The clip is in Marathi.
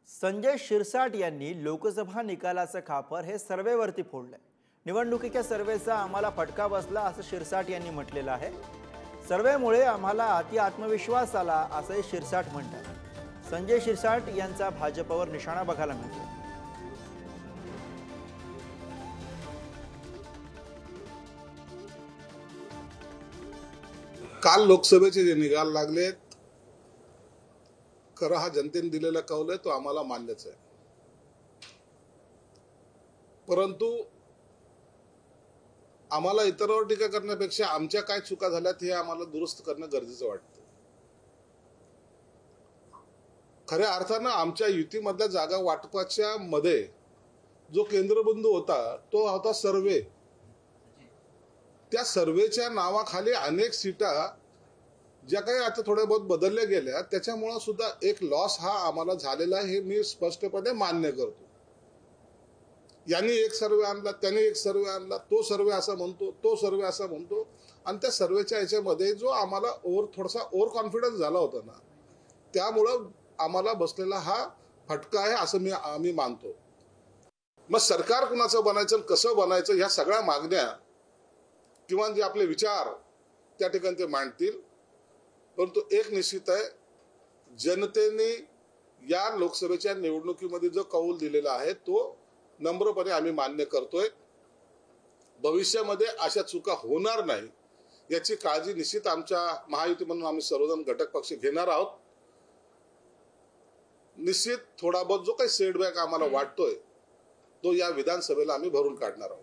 संजय शिरसाट यांनी लोकसभा निकालाचं खापर हे सर्वेवरती फोडलंय। निवडणुकीच्या सर्वेचा आम्हाला फटका बसला असं शिरसाट यांनी म्हटलेलं आहे। सर्वेमुळे आम्हाला अति आत्मविश्वास आला असं शिरसाट म्हणतात। संजय शिरसाट यांचा भाजपवर निशाणा बघायला मिळतो। काल लोकसभेचे जे निकाल लागलेत, खरं हा जनतेने दिलेला कौल आहे तो आम्हाला मान्यच आहे, परंतु आम्हाला इतरांवर टीका करण्यापेक्षा आमच्या काय चुका झाल्यात हे आम्हाला दुरुस्त करणं गरजेचं वाटतं। खऱ्या अर्थानं आमच्या युतीमधल्या जागा वाटपाच्या मध्ये जो केंद्रबिंदू होता तो होता सर्वे। त्या सर्वेच्या नावाखाली अनेक सीटा ज्या काही आता थोड्या बहुत बदलल्या गेल्या, त्याच्यामुळे सुद्धा एक लॉस हा आम्हाला झालेला आहे, हे मी स्पष्टपणे मान्य करतो। यांनी एक सर्वे आणला, त्याने एक सर्वे आणला, तो सर्वे असा म्हणतो, तो सर्वे असा म्हणतो, आणि त्या सर्वेच्या याच्यामध्ये जो आम्हाला थोडासा ओव्हर कॉन्फिडन्स झाला होता ना, त्यामुळं आम्हाला बसलेला हा फटका आहे असं आम्ही मानतो। मग सरकार कुणाचं बनायचं, कसं बनायचं, ह्या सगळ्या मागण्या किंवा जे आपले विचार त्या ठिकाणी ते मांडतील, परंतु एक निश्चित आहे, जनतेने या लोकसभेच्या निवडणुकीमध्ये जो कौल दिलेला आहे तो नम्रपणे आम्ही मान्य करतोय। भविष्यामध्ये अशा चुका होणार नाही याची काळजी निश्चित आमच्या महायुती म्हणून आम्ही सर्वजण घटक पक्ष घेणार आहोत। निश्चित थोडा बहुत जो काही सेटबॅक आम्हाला वाटतोय तो या विधानसभेला आम्ही भरून काढणार आहोत।